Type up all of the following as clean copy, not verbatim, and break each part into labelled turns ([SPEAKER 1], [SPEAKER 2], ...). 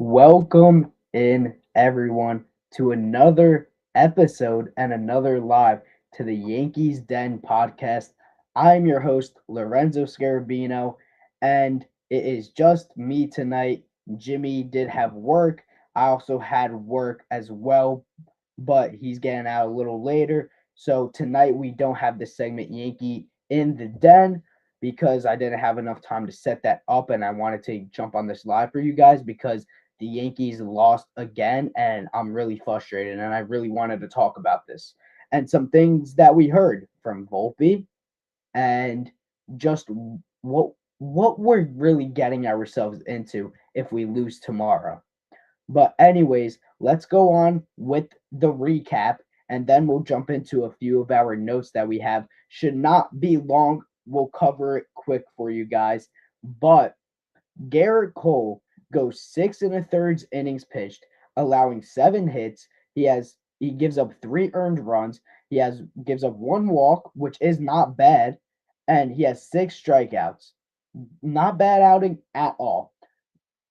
[SPEAKER 1] Welcome in, everyone, to another episode and another live to the Yankees Den podcast. I'm your host, Lorenzo Scarabino, and it is just me tonight. Jimmy did have work. I also had work as well, but he's getting out a little later. So tonight we don't have the segment Yankee in the Den because I didn't have enough time to set that up, and I wanted to jump on this live for you guys because the Yankees lost again, and I'm really frustrated, and I really wanted to talk about this and some things that we heard from Volpe and just what we're really getting ourselves into if we lose tomorrow. But anyways, let's go on with the recap, and then we'll jump into a few of our notes that we have. Should not be long. We'll cover it quick for you guys. But Gerrit Cole goes 6 1/3 innings pitched, allowing 7 hits. He gives up 3 earned runs. Gives up 1 walk, which is not bad, and he has 6 strikeouts. Not bad outing at all.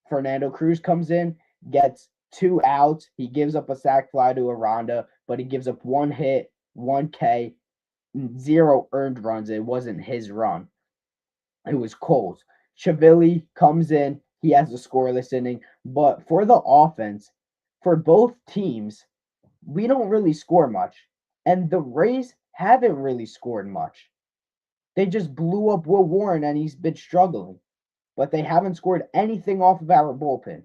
[SPEAKER 1] Fernando Cruz comes in, gets 2 outs. He gives up a sac fly to Aranda, but he gives up 1 hit, 1K, 0 earned runs. It wasn't his run. It was Cole's. Chavilli comes in. He has a scoreless inning. But for the offense, for both teams, we don't really score much. And the Rays haven't really scored much. They just blew up Will Warren and he's been struggling. But they haven't scored anything off of our bullpen.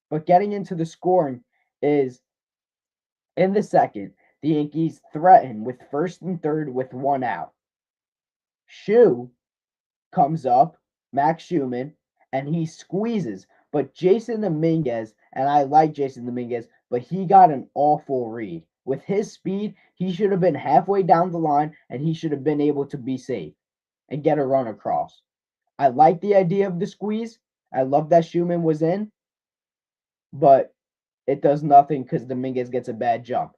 [SPEAKER 1] But getting into the scoring is in the second, the Yankees threaten with first and third with 1 out. Shu comes up, Max Schumann, and he squeezes. But Jason Dominguez, and I like Jason Dominguez, but he got an awful read. With his speed, he should have been halfway down the line and he should have been able to be safe and get a run across. I like the idea of the squeeze. I love that Schumann was in, but it does nothing because Dominguez gets a bad jump.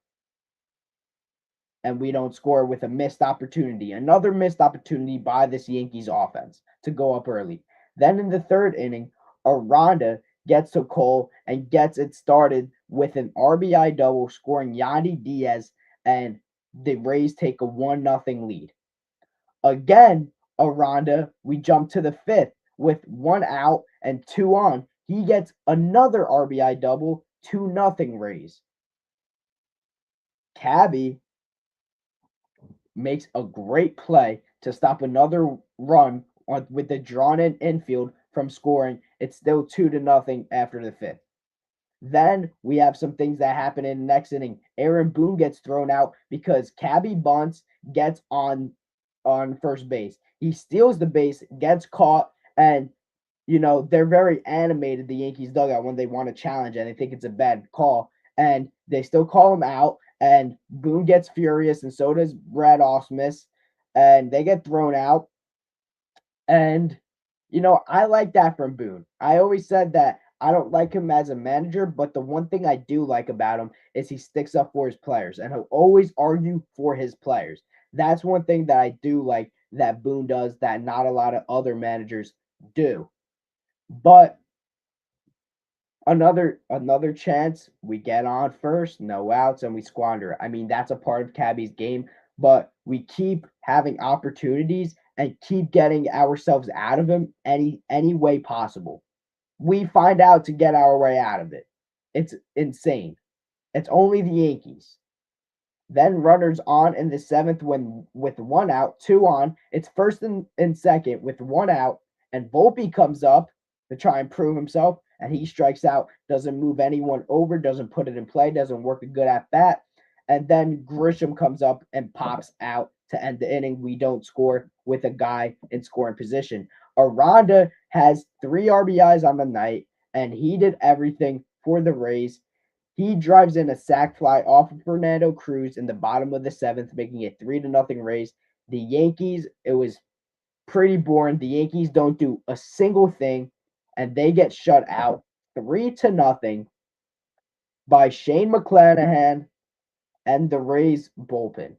[SPEAKER 1] And we don't score with a missed opportunity. Another missed opportunity by this Yankees offense to go up early. Then in the third inning, Aranda gets to Cole and gets it started with an RBI double, scoring Yandy Diaz, and the Rays take a 1-0 lead. Again, Aranda, we jump to the fifth with 1 out and 2 on. He gets another RBI double, 2-0 Rays. Cabby makes a great play to stop another run with the drawn-in infield from scoring. It's still 2-0 after the fifth. Then we have some things that happen in the next inning. Aaron Boone gets thrown out because Cabby bunts, gets on first base. He steals the base, gets caught, and they're very animated, the Yankees dugout, when they want to challenge and they think it's a bad call. And they still call him out, and Boone gets furious, and so does Brad Ausmus, and they get thrown out. And, I like that from Boone. I always said that I don't like him as a manager, but the one thing I do like about him is he sticks up for his players, and he'll always argue for his players. That's one thing that I do like that Boone does that not a lot of other managers do. But another chance, we get on first, no outs, and we squander it. I mean, that's a part of Cabby's game, but we keep having opportunities and keep getting ourselves out of him any way possible. We find out to get our way out of it. It's insane. It's only the Yankees. Then runners on in the seventh when with 1 out, 2 on. It's first and second with 1 out, and Volpe comes up to try and prove himself, and he strikes out, doesn't move anyone over, doesn't put it in play, doesn't work a good at bat. And then Grisham comes up and pops out to end the inning. We don't score with a guy in scoring position. Aranda has 3 RBIs on the night, and he did everything for the Rays. He drives in a sac fly off of Fernando Cruz in the bottom of the seventh, making it 3-0 Rays. The Yankees, it was pretty boring. The Yankees don't do a single thing, and they get shut out 3-0 by Shane McClanahan and the Rays bullpen.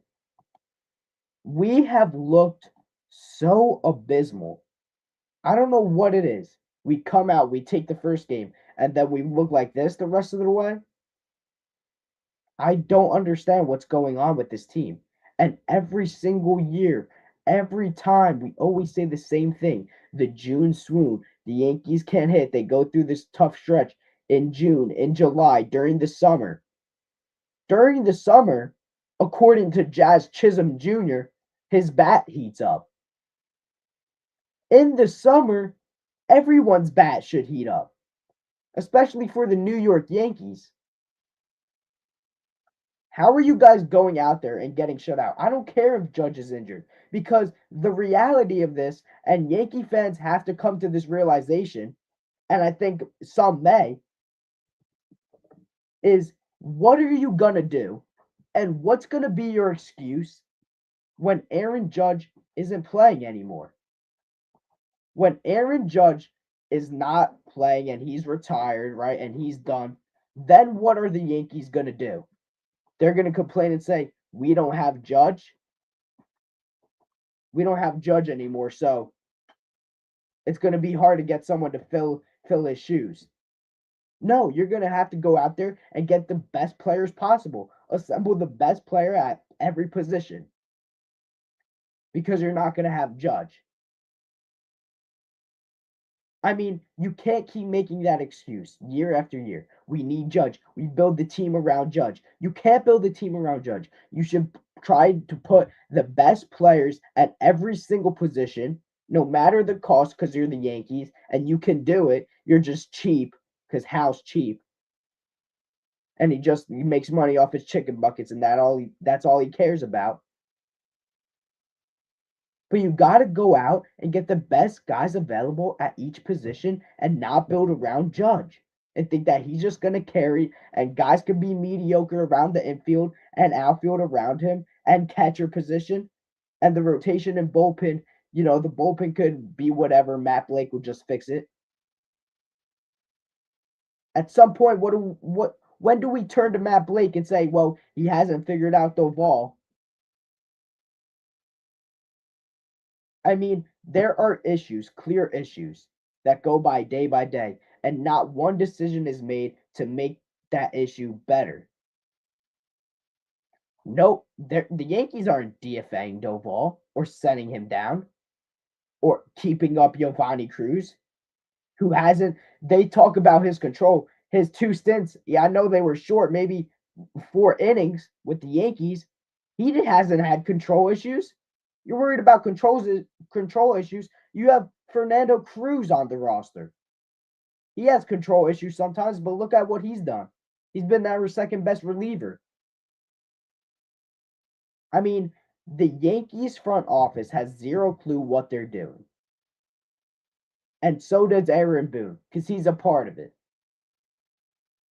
[SPEAKER 1] We have looked so abysmal. I don't know what it is. We come out, we take the first game, and then we look like this the rest of the way. I don't understand what's going on with this team. And every single year, every time, we always say the same thing. The June swoon. The Yankees can't hit. They go through this tough stretch in June, in July, during the summer. During the summer, according to Jazz Chisholm Jr., his bat heats up. In the summer, everyone's bat should heat up, especially for the New York Yankees. How are you guys going out there and getting shut out? I don't care if Judge is injured, because the reality of this, and Yankee fans have to come to this realization, and I think some may, is what are you going to do? And what's going to be your excuse when Aaron Judge isn't playing anymore? When Aaron Judge is not playing and he's retired, right, and he's done, then what are the Yankees going to do? They're going to complain and say, we don't have Judge. We don't have Judge anymore, so it's going to be hard to get someone to fill his shoes. No, you're going to have to go out there and get the best players possible. Assemble the best player at every position, because you're not going to have Judge. I mean, you can't keep making that excuse year after year. We need Judge. We build the team around Judge. You can't build the team around Judge. You should try to put the best players at every single position, no matter the cost, because you're the Yankees and you can do it. You're just cheap, because Hal's cheap. And he makes money off his chicken buckets, and that's all he cares about. But you got to go out and get the best guys available at each position and not build around Judge and think that he's just going to carry, and guys can be mediocre around the infield and outfield around him and catcher position and the rotation and bullpen. The bullpen could be whatever. Matt Blake will just fix it. At some point, when do we turn to Matt Blake and say, well, he hasn't figured out the ball? I mean, there are issues, clear issues, that go by day, and not one decision is made to make that issue better. No, the Yankees aren't DFAing Doval or sending him down or keeping up Giovanni Cruz, who hasn't. They talk about his control, his 2 stints. Yeah, I know they were short, maybe 4 innings with the Yankees. He hasn't had control issues. You're worried about control issues. You have Fernando Cruz on the roster. He has control issues sometimes, but look at what he's done. He's been our second best reliever. I mean, the Yankees front office has zero clue what they're doing. And so does Aaron Boone, because he's a part of it.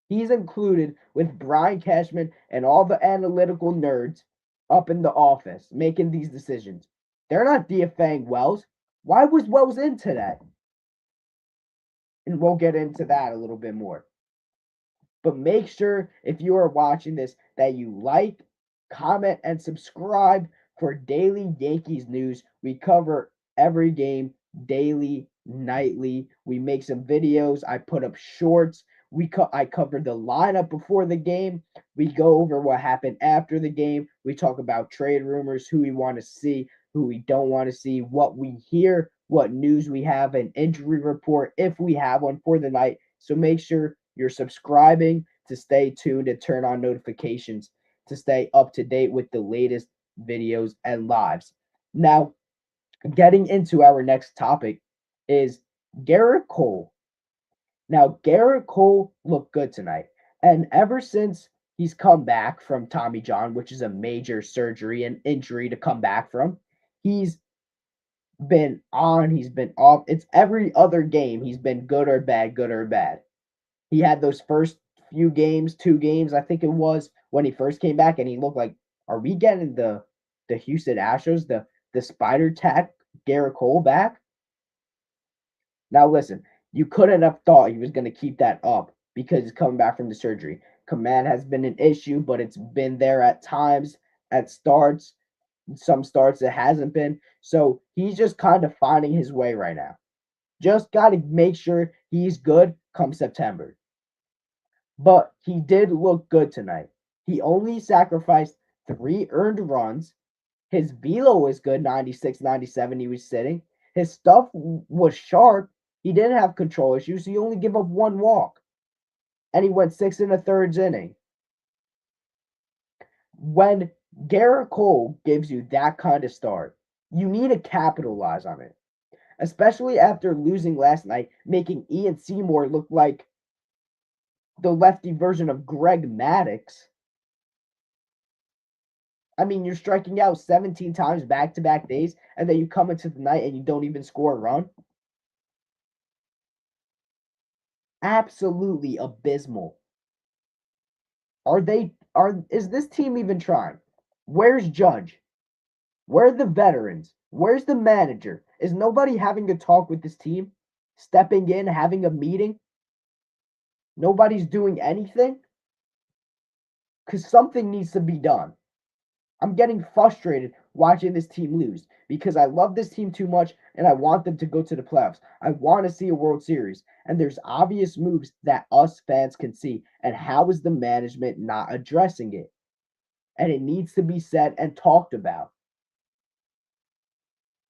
[SPEAKER 1] He's included with Brian Cashman and all the analytical nerds up in the office making these decisions. They're not DFAing Wells. Why was Wells into that? And we'll get into that a little bit more. But make sure, if you are watching this, that you like, comment, and subscribe for daily Yankees news. We cover every game daily, nightly. We make some videos. I put up shorts. I covered the lineup before the game. We go over what happened after the game. We talk about trade rumors, who we want to see, who we don't want to see, what we hear, what news we have, an injury report if we have one for the night. So make sure you're subscribing to stay tuned and turn on notifications to stay up to date with the latest videos and lives. Now, getting into our next topic is Gerrit Cole. Now, Gerrit Cole looked good tonight. And ever since he's come back from Tommy John, which is a major surgery and injury to come back from, he's been on, he's been off. It's every other game. He's been good or bad, good or bad. He had those first few games, 2 games, I think it was, when he first came back, and he looked like, are we getting the Houston Astros, the spider tack Gerrit Cole back? Now listen, you couldn't have thought he was going to keep that up because he's coming back from the surgery. Command has been an issue, but it's been there at times, at starts. Some starts it hasn't been. So he's just kind of finding his way right now. Just got to make sure he's good come September. But he did look good tonight. He only sacrificed 3 earned runs. His velo was good, 96, 97. He was sitting. His stuff was sharp. He didn't have control issues. He only gave up 1 walk. And he went 6 1/3 inning. When Gerrit Cole gives you that kind of start, you need to capitalize on it. Especially after losing last night, making Ian Seymour look like the lefty version of Greg Maddux. I mean, you're striking out 17 times back-to-back days, and then you come into the night and you don't even score a run. Absolutely abysmal. Is this team even trying? Where's Judge? Where are the veterans? Where's the manager? Is nobody having a talk with this team? Stepping in, having a meeting? Nobody's doing anything? Because something needs to be done. I'm getting frustrated watching this team lose because I love this team too much and I want them to go to the playoffs. I want to see a World Series. And there's obvious moves that us fans can see. And how is the management not addressing it? And it needs to be said and talked about.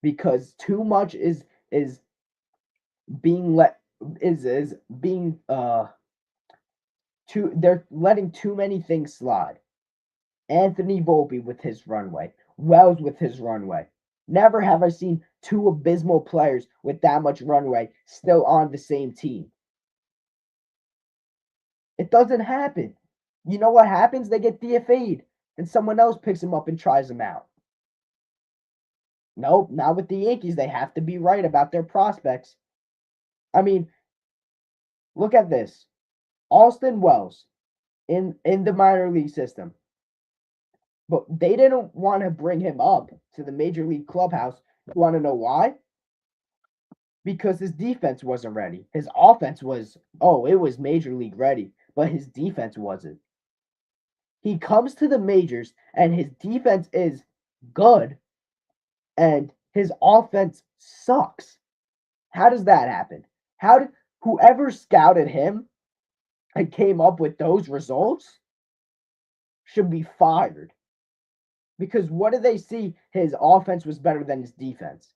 [SPEAKER 1] Because too much is being let is being they're letting too many things slide. Anthony Volpe with his runway, Wells with his runway. Never have I seen 2 abysmal players with that much runway still on the same team. It doesn't happen. You know what happens? They get DFA'd and someone else picks them up and tries them out. Nope, not with the Yankees. They have to be right about their prospects. I mean, look at this. Austin Wells in the minor league system. But they didn't want to bring him up to the major league clubhouse. You want to know why? Because his defense wasn't ready. His offense was, it was major league ready, but his defense wasn't. He comes to the majors and his defense is good and his offense sucks. How does that happen? How did whoever scouted him and came up with those results should be fired? Because what did they see? His offense was better than his defense.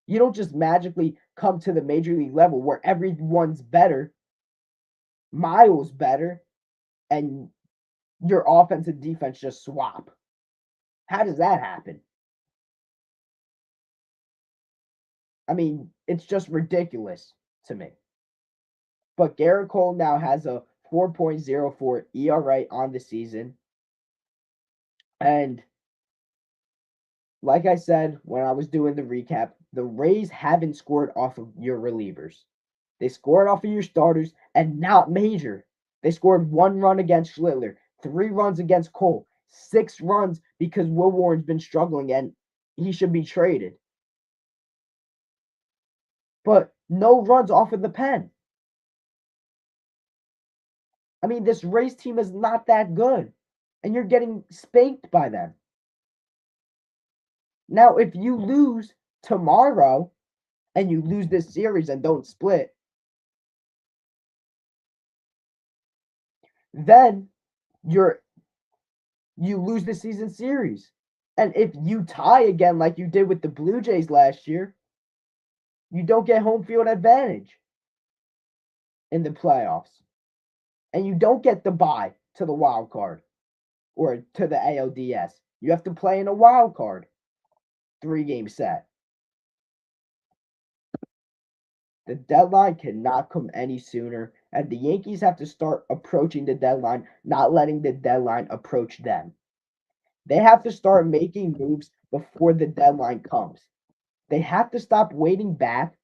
[SPEAKER 1] You don't just magically come to the major league level where everyone's better, miles better, and your offense and defense just swap. How does that happen? I mean, it's just ridiculous to me. But Gerrit Cole now has a 4.04 ERA on the season. And like I said when I was doing the recap, the Rays haven't scored off of your relievers. They scored off of your starters and not major. They scored 1 run against Schlittler, 3 runs against Cole, 6 runs because Will Warren's been struggling and he should be traded. But no runs off of the pen. I mean, this Rays team is not that good, and you're getting spanked by them. Now, if you lose tomorrow and you lose this series and don't split, then you lose the season series. And if you tie again like you did with the Blue Jays last year, you don't get home field advantage in the playoffs. And you don't get the bye to the wild card or to the ALDS. You have to play in a wild card 3-game set. The deadline cannot come any sooner, and the Yankees have to start approaching the deadline, not letting the deadline approach them. They have to start making moves before the deadline comes. They have to stop waiting back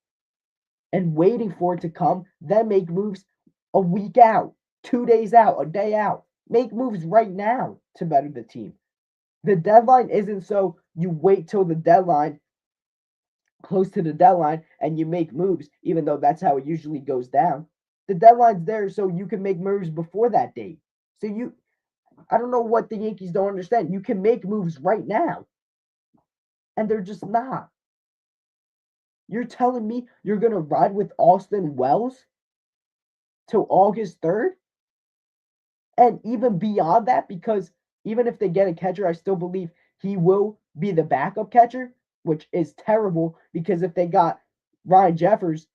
[SPEAKER 1] and waiting for it to come, then make moves a week out, 2 days out, a day out. Make moves right now to better the team. The deadline isn't so you wait till the deadline, close to the deadline, and you make moves, even though that's how it usually goes down. The deadline's there so you can make moves before that date. So I don't know what the Yankees don't understand. You can make moves right now, and they're just not. You're telling me you're going to ride with Austin Wells till August 3rd. And even beyond that, because even if they get a catcher, I still believe he will be the backup catcher, which is terrible because if they got Ryan Jeffers,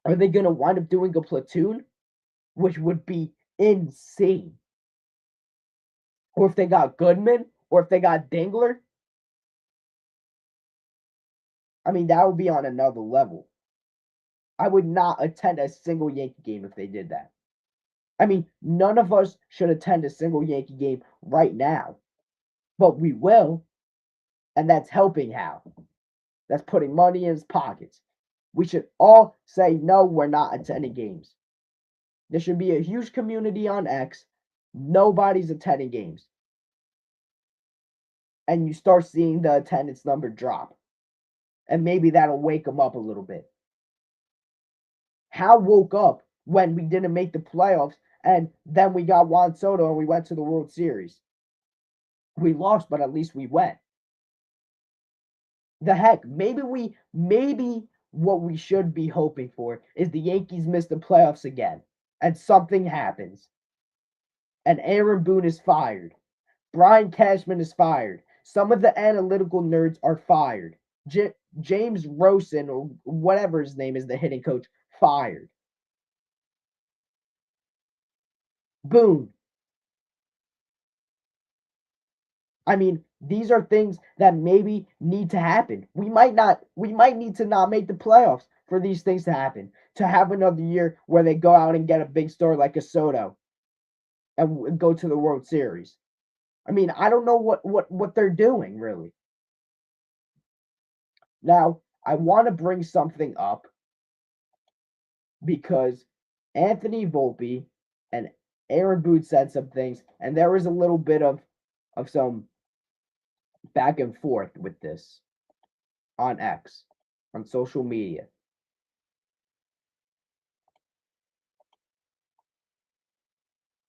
[SPEAKER 1] are they going to wind up doing a platoon, which would be insane? Or if they got Goodman, or if they got Dingler, I mean, that would be on another level. I would not attend a single Yankee game if they did that. I mean, none of us should attend a single Yankee game right now, but we will, and that's helping Hal. That's putting money in his pockets. We should all say, no, we're not attending games. There should be a huge community on X. Nobody's attending games. And you start seeing the attendance number drop. And maybe that'll wake them up a little bit. Hal woke up when we didn't make the playoffs, and then we got Juan Soto and we went to the World Series. We lost, but at least we went. The heck, maybe what we should be hoping for is the Yankees miss the playoffs again, and something happens. And Aaron Boone is fired. Brian Cashman is fired. Some of the analytical nerds are fired. James Rosen, or whatever his name is, the hitting coach, fired. Boone. I mean, these are things that maybe need to happen. We might need to not make the playoffs for these things to happen. To have another year where they go out and get a big star like a Soto and go to the World Series. I mean, I don't know what they're doing, really. Now, I want to bring something up because Anthony Volpe and Aaron Boone said some things, and there was a little bit of some back and forth with this on X, on social media.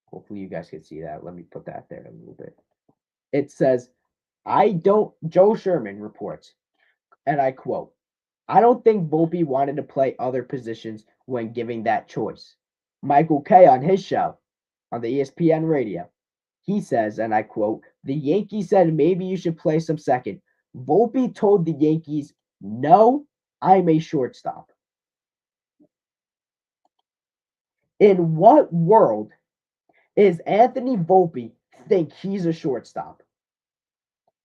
[SPEAKER 1] Hopefully you guys can see that. Let me put that there a little bit. It says, Joe Sherman reports, and I quote, I don't think Volpe wanted to play other positions when giving that choice. Michael Kay on his show, on the ESPN radio, he says, and I quote, the Yankees said maybe you should play some second. Volpe told the Yankees, no, I'm a shortstop. In what world is Anthony Volpe think he's a shortstop?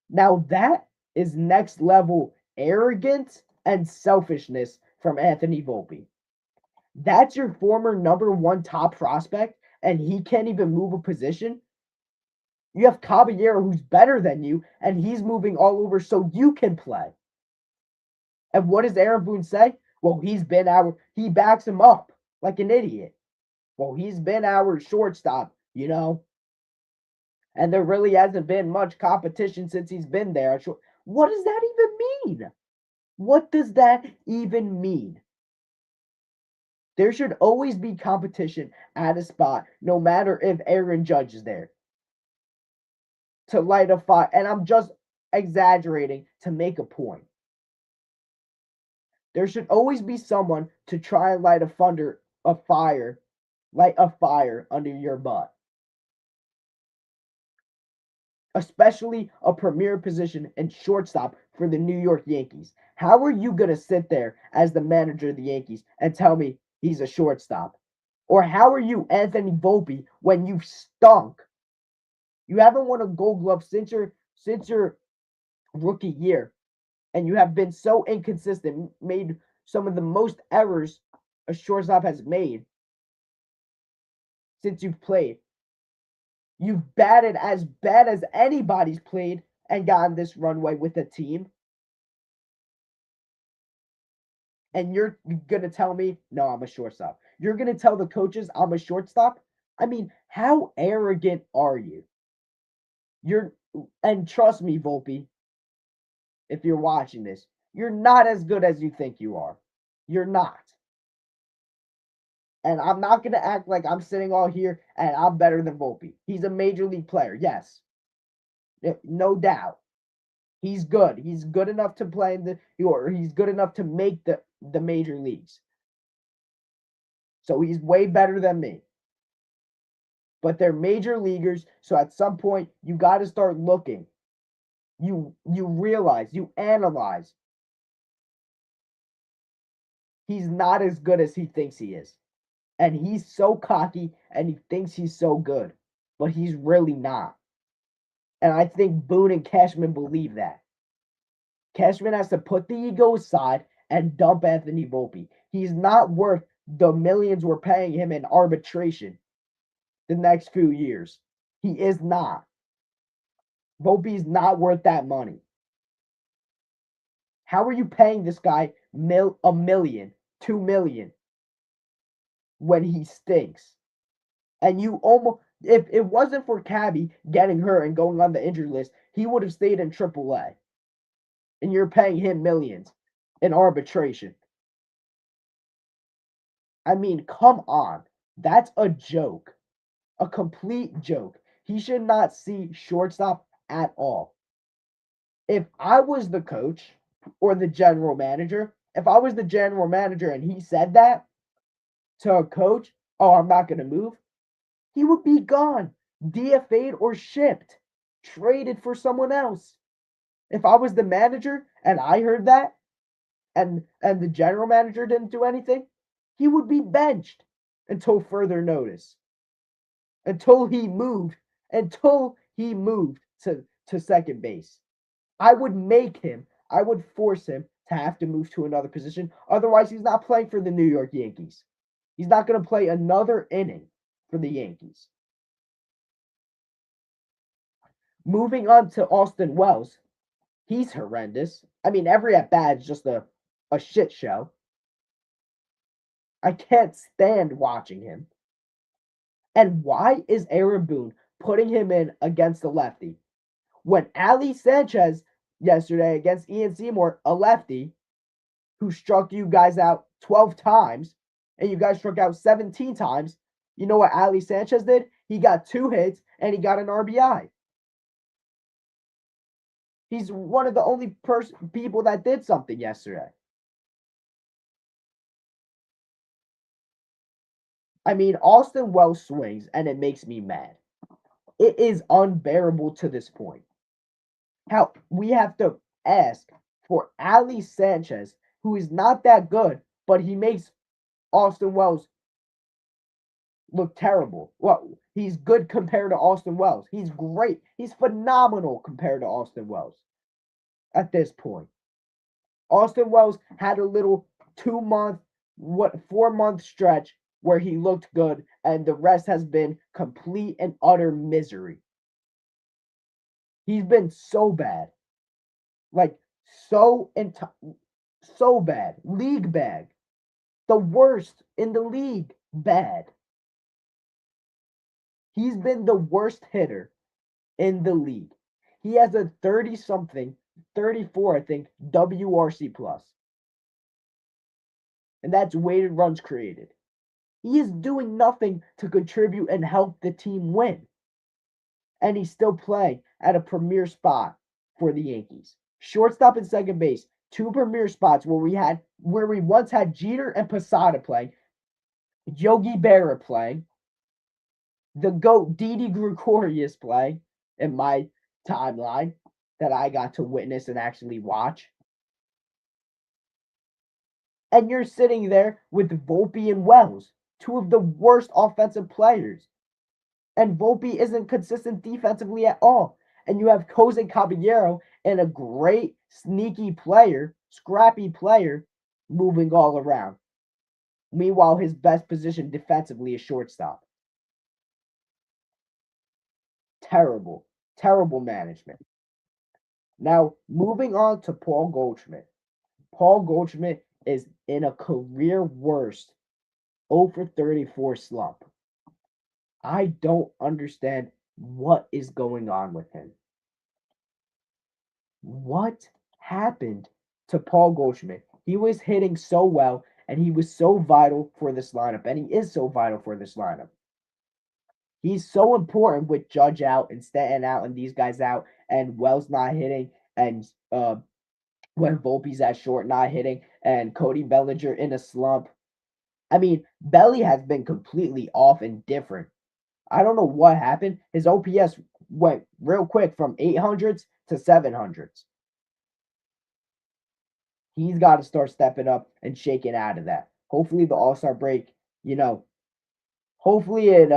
[SPEAKER 1] Now that is next level arrogance and selfishness from Anthony Volpe. That's your former number one top prospect, and he can't even move a position. You have Caballero, who's better than you, and he's moving all over so you can play. And what does Aaron Boone say? Well, he backs him up like an idiot. Well, he's been our shortstop, and there really hasn't been much competition since he's been there. What does that even mean? What does that even mean? There should always be competition at a spot, no matter if Aaron Judge is there to light a fire. And I'm just exaggerating to make a point. There should always be someone to try and light a fire under your butt. Especially a premier position and shortstop for the New York Yankees. How are you going to sit there as the manager of the Yankees and tell me he's a shortstop? Or how are you, Anthony Volpe, when you've stunk? You haven't won a Gold Glove since your rookie year, and you have been so inconsistent, made some of the most errors a shortstop has made since you've played. You've batted as bad as anybody's played and gotten this runway with a team. And you're going to tell me, no, I'm a shortstop. You're going to tell the coaches I'm a shortstop? I mean, how arrogant are you? And trust me, Volpe, if you're watching this, you're not as good as you think you are. You're not. And I'm not going to act like I'm sitting all here and I'm better than Volpe. He's a major league player, yes. No doubt. He's good. He's good enough to play he's good enough to make the major leagues. So he's way better than me. But they're major leaguers, so at some point you got to start looking. You realize, you analyze. He's not as good as he thinks he is. And he's so cocky and he thinks he's so good, but he's really not. And I think Boone and Cashman believe that. Cashman has to put the ego aside and dump Anthony Volpe. He's not worth the millions we're paying him in arbitration the next few years. He is not. Volpe's not worth that money. How are you paying this guy $1 million, $2 million when he stinks? And you almost, if it wasn't for Cabby getting hurt and going on the injured list, he would have stayed in AAA. And you're paying him millions in arbitration. I mean, come on. That's a joke. A complete joke. He should not see shortstop at all. If I was the coach or the general manager, if I was the general manager and he said that to a coach, oh, I'm not going to move, he would be gone, DFA'd or shipped, traded for someone else. If I was the manager and I heard that and the general manager didn't do anything, he would be benched until further notice. Until he moved to second base. I would force him to have to move to another position. Otherwise, he's not playing for the New York Yankees. He's not going to play another inning for the Yankees. Moving on to Austin Wells, he's horrendous. I mean, every at bat is just a shit show. I can't stand watching him. And why is Aaron Boone putting him in against the lefty? When Ali Sanchez yesterday against Ian Seymour, a lefty who struck you guys out 12 times, and you guys struck out 17 times, you know what Ali Sanchez did? He got 2 hits and he got an RBI. He's one of the only people that did something yesterday. I mean, Austin Wells swings, and it makes me mad. It is unbearable to this point. How we have to ask for Ali Sanchez, who is not that good, but he makes Austin Wells look terrible. Well, he's good compared to Austin Wells. He's great. He's phenomenal compared to Austin Wells at this point. Austin Wells had a little 4-month stretch where he looked good, and the rest has been complete and utter misery. He's been so bad. Like, so bad. League bad. The worst in the league bad. He's been the worst hitter in the league. He has a 30-something, 34, I think, WRC plus. And that's weighted runs created. He is doing nothing to contribute and help the team win. And he's still playing at a premier spot for the Yankees. Shortstop and second base, 2 premier spots where we once had Jeter and Posada playing, Yogi Berra playing, the GOAT Didi Gregorius playing in my timeline that I got to witness and actually watch. And you're sitting there with Volpe and Wells, 2 of the worst offensive players. And Volpe isn't consistent defensively at all. And you have Jose Caballero and a great sneaky player, scrappy player, moving all around. Meanwhile, his best position defensively is shortstop. Terrible, terrible management. Now, moving on to Paul Goldschmidt. Paul Goldschmidt is in a career worst 0 for 34 slump. I don't understand what is going on with him. What happened to Paul Goldschmidt? He was hitting so well, and he was so vital for this lineup, and he is so vital for this lineup. He's so important with Judge out and Stanton out and these guys out, and Wells not hitting, and when Volpe's at short not hitting, and Cody Bellinger in a slump. I mean, Belly has been completely off and different. I don't know what happened. His OPS went real quick from 800s to 700s. He's got to start stepping up and shaking out of that. Hopefully, the All-Star break, hopefully it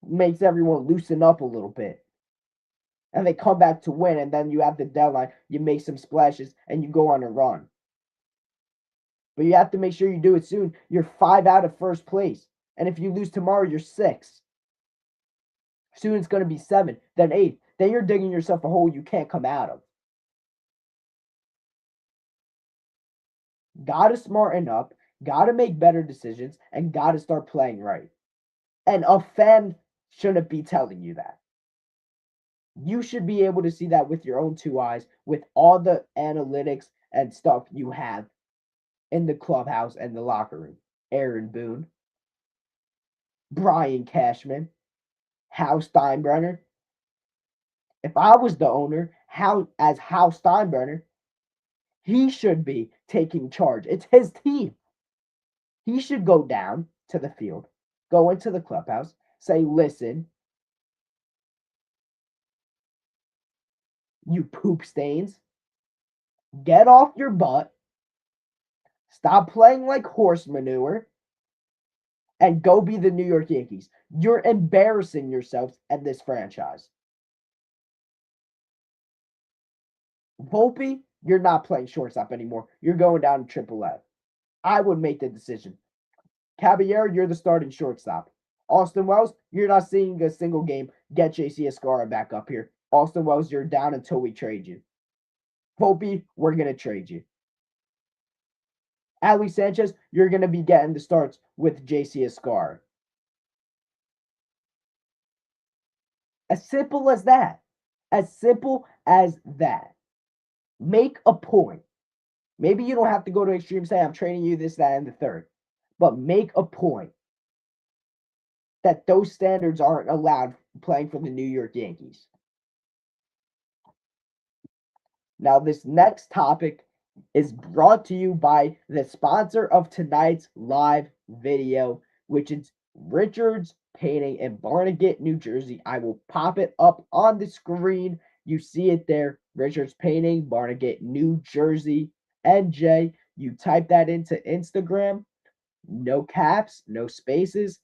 [SPEAKER 1] makes everyone loosen up a little bit. And they come back to win, and then you have the deadline, you make some splashes, and you go on a run. But you have to make sure you do it soon. You're 5 out of first place. And if you lose tomorrow, you're 6. Soon it's going to be 7, then 8. Then you're digging yourself a hole you can't come out of. Gotta smarten up, gotta make better decisions, and gotta start playing right. And a fan shouldn't be telling you that. You should be able to see that with your own 2 eyes, with all the analytics and stuff you have in the clubhouse and the locker room. Aaron Boone, Brian Cashman, Hal Steinbrenner. If I was the owner, Hal Steinbrenner, he should be taking charge. It's his team. He should go down to the field, go into the clubhouse, say, listen, you poop stains, get off your butt, stop playing like horse manure, and go be the New York Yankees. You're embarrassing yourselves at this franchise. Volpe, you're not playing shortstop anymore. You're going down to AAA. I would make the decision. Caballero, you're the starting shortstop. Austin Wells, you're not seeing a single game. Get JC Escara back up here. Austin Wells, you're down until we trade you. Volpe, we're going to trade you. Ali Sanchez, you're going to be getting the starts with JC Escara. As simple as that. As simple as that. Make a point. Maybe you don't have to go to extreme, say, I'm training you this, that, and the third. But make a point that those standards aren't allowed playing for the New York Yankees. Now, this next topic is brought to you by the sponsor of tonight's live video, which is Richard's Painting in Barnegat, New Jersey. I will pop it up on the screen. You see it there. Richard's Painting, Barnegat, New Jersey, NJ. You type that into Instagram. No caps, no spaces.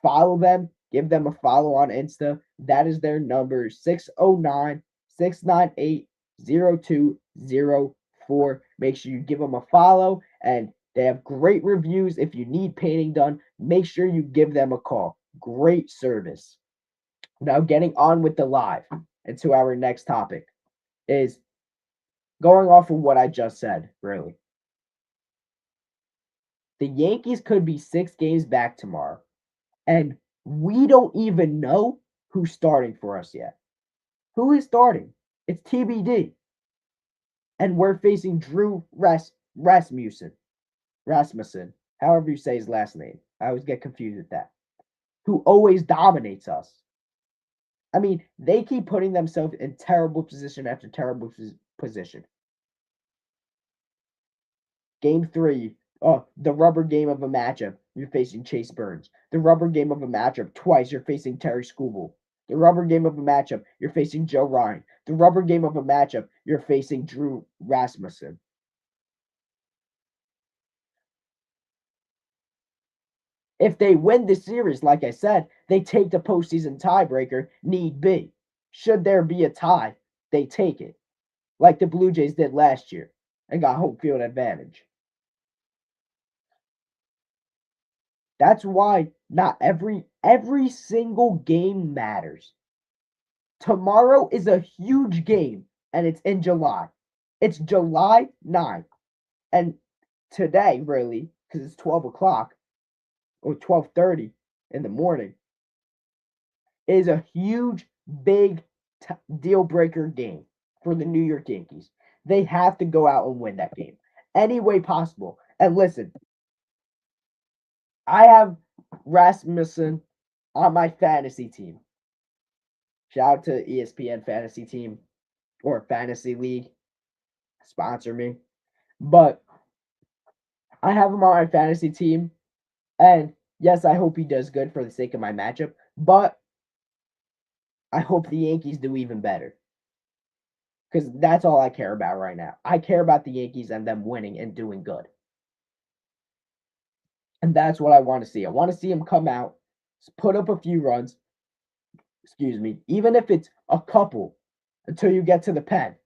[SPEAKER 1] Follow them. Give them a follow on Insta. That is their number, 609-698-0204. Make sure you give them a follow, and they have great reviews. If you need painting done, make sure you give them a call. Great service. Now, getting on with the live and to our next topic is going off of what I just said, really. The Yankees could be 6 games back tomorrow, and we don't even know who's starting for us yet. Who is starting? It's TBD. And we're facing Drew Rasmussen, however you say his last name. I always get confused with that. Who always dominates us. I mean, they keep putting themselves in terrible position after terrible position. Game 3, the rubber game of a matchup, you're facing Chase Burns. The rubber game of a matchup, twice you're facing Terry Skubal. The rubber game of a matchup, you're facing Joe Ryan. The rubber game of a matchup, you're facing Drew Rasmussen. If they win the series, like I said, they take the postseason tiebreaker, need be. Should there be a tie, they take it, like the Blue Jays did last year and got home field advantage. That's why not every single game matters. Tomorrow is a huge game, and it's in July. It's July 9th. And today, really, because it's 12 o'clock or 12:30 in the morning, is a huge, big deal breaker game for the New York Yankees. They have to go out and win that game any way possible. And listen, I have Rasmussen on my fantasy team. Shout out to ESPN Fantasy Team or Fantasy League. Sponsor me. But I have him on my fantasy team And yes, I hope he does good for the sake of my matchup, but I hope the Yankees do even better. Because that's all I care about right now. I care about the Yankees and them winning and doing good. And that's what I want to see. I want to see them come out, put up a few runs, even if it's a couple until you get to the pen.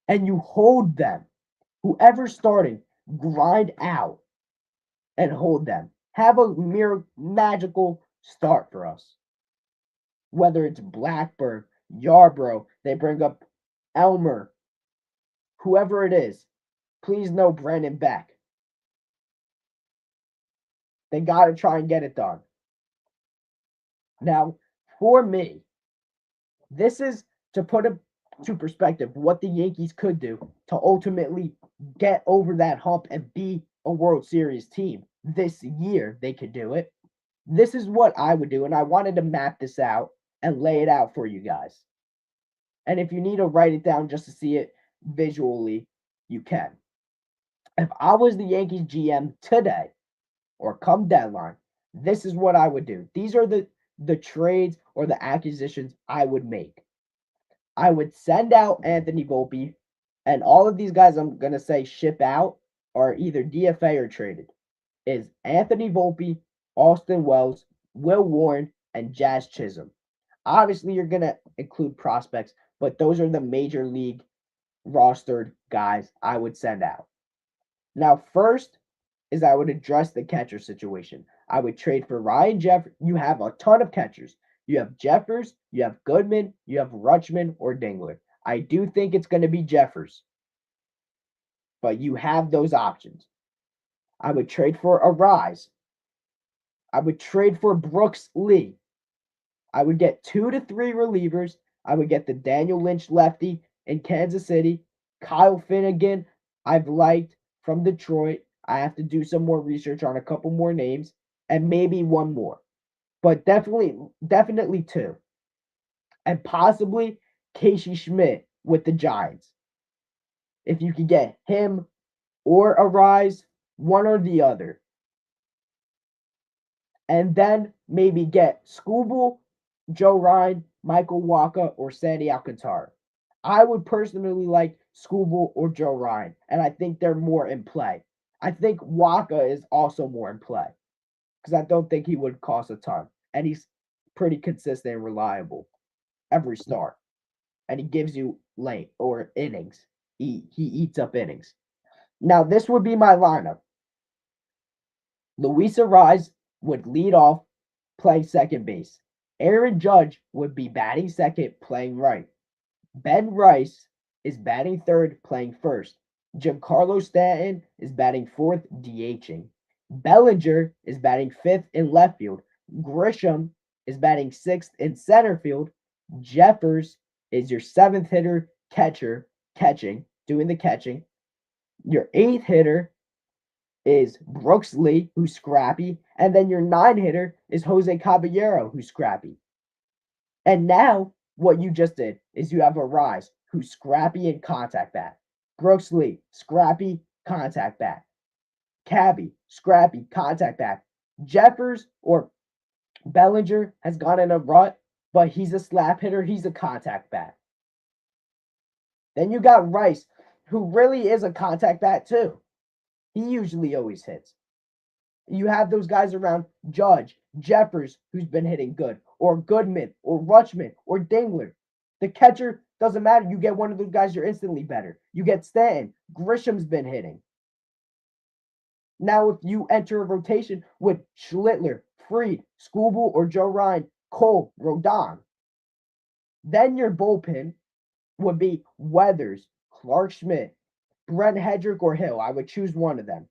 [SPEAKER 1] And you hold them. Whoever's starting, grind out and hold them. Have a magical start for us. Whether it's Blackburn, Yarbrough, they bring up Elmer, whoever it is, please know Brandon Beck. They got to try and get it done. Now, for me, this is to put it to perspective what the Yankees could do to ultimately get over that hump and be a World Series team. This year, they could do it. This is what I would do, and I wanted to map this out and lay it out for you guys. And if you need to write it down just to see it visually, you can. If I was the Yankees GM today or come deadline, this is what I would do. These are the trades or the acquisitions I would make. I would send out Anthony Volpe, and all of these guys I'm going to say ship out are either DFA or traded. Is Anthony Volpe, Austin Wells, Will Warren, and Jazz Chisholm. Obviously, you're going to include prospects, but those are the major league rostered guys I would send out. Now, first is I would address the catcher situation. I would trade for Ryan Jeffers. You have a ton of catchers. You have Jeffers, you have Goodman, you have Rutschman or Dingler. I do think it's going to be Jeffers, but you have those options. I would trade for Arise. I would trade for Brooks Lee. I would get 2 to 3 relievers. I would get the Daniel Lynch lefty in Kansas City. Kyle Finnegan, I've liked from Detroit. I have to do some more research on a couple more names and maybe one more. But definitely 2. And possibly Casey Schmidt with the Giants. If you could get him or Arise, one or the other. And then maybe get Skubal, Joe Ryan, Michael Wacha, or Sandy Alcantara. I would personally like Skubal or Joe Ryan, and I think they're more in play. I think Wacha is also more in play because I don't think he would cost a ton, and he's pretty consistent and reliable every start, and he gives you late or innings. He eats up innings. Now this would be my lineup. Luis Arraez would lead off, playing second base. Aaron Judge would be batting second, playing right. Ben Rice is batting third, playing first. Giancarlo Stanton is batting fourth, DHing. Bellinger is batting fifth in left field. Grisham is batting sixth in center field. Jeffers is your seventh hitter, doing the catching. Your eighth hitter is Brooks Lee, who's scrappy, and then your 9 hitter is Jose Caballero, who's scrappy. And now what you just did is you have Arise, who's scrappy and contact bat. Brooks Lee, scrappy, contact bat. Cabby, scrappy, contact bat. Jeffers or Bellinger has gone in a rut, but he's a slap hitter, he's a contact bat. Then you got Rice, who really is a contact bat too. He usually always hits. You have those guys around Judge, Jeffers, who's been hitting good, or Goodman, or Rutschman, or Dingler. The catcher doesn't matter. You get one of those guys, you're instantly better. You get Stanton. Grisham's been hitting. Now, if you enter a rotation with Schlittler, Fried, Skubal, or Joe Ryan, Cole, Rodon, then your bullpen would be Weathers, Clark Schmidt, Brent Hedrick, or Hill. I would choose one of them.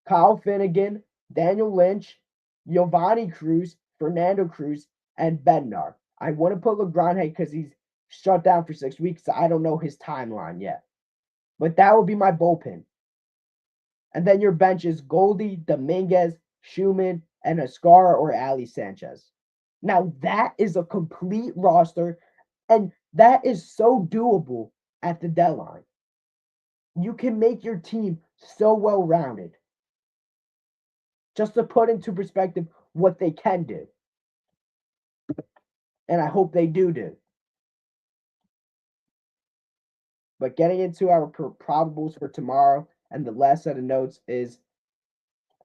[SPEAKER 1] Kyle Finnegan, Daniel Lynch, Giovanni Cruz, Fernando Cruz, and Bednar. I wouldn't put LeGrand because he's shut down for 6 weeks, so I don't know his timeline yet. But that would be my bullpen. And then your bench is Goldie, Dominguez, Schumann, and Ascara or Ali Sanchez. Now that is a complete roster, and that is so doable at the deadline. You can make your team so well-rounded. just to put into perspective what they can do. And I hope they do. But getting into our probables for tomorrow, and the last set of notes is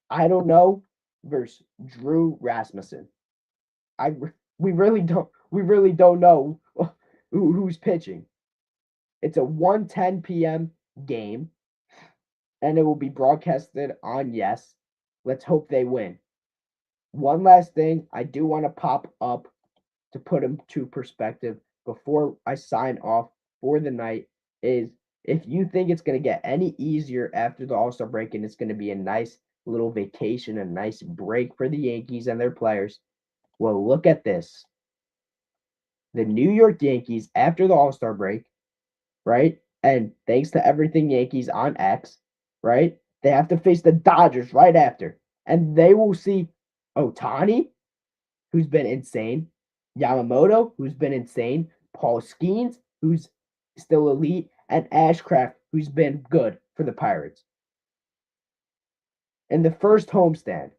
[SPEAKER 1] I don't know versus Drew Rasmussen. I we really don't know who's pitching. It's a 1:10 p.m. game, and it will be broadcasted on Yes. Let's hope they win. One last thing I do want to pop up to put into perspective before I sign off for the night is if you think it's going to get any easier after the All-Star break and it's going to be a nice little vacation, a nice break for the Yankees and their players, well, look at this. The New York Yankees, after the All-Star break, right? And thanks to everything Yankees on X, right? They have to face the Dodgers right after. And they will see Ohtani, who's been insane, Yamamoto, who's been insane, Paul Skeens, who's still elite, and Ashcraft, who's been good for the Pirates. In the first homestand.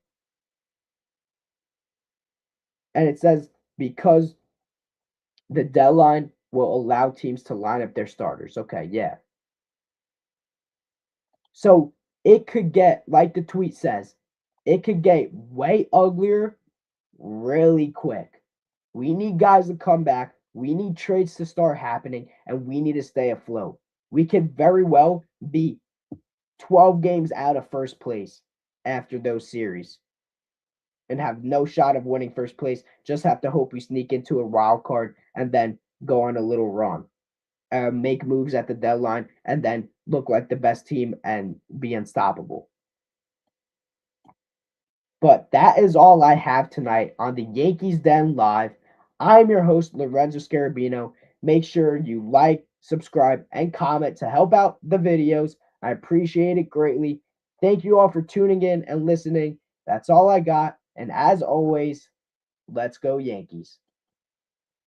[SPEAKER 1] And it says because the deadline will allow teams to line up their starters. Okay, yeah. So it could get, like the tweet says, it could get way uglier really quick. We need guys to come back. We need trades to start happening, and we need to stay afloat. We could very well be 12 games out of first place after those series and have no shot of winning first place. Just have to hope we sneak into a wild card and then go on a little run. Make moves at the deadline, and then look like the best team and be unstoppable. But that is all I have tonight on the Yankees Den Live. I'm your host, Lorenzo Scarabino. Make sure you like, subscribe, and comment to help out the videos. I appreciate it greatly. Thank you all for tuning in and listening. That's all I got. And as always, let's go Yankees.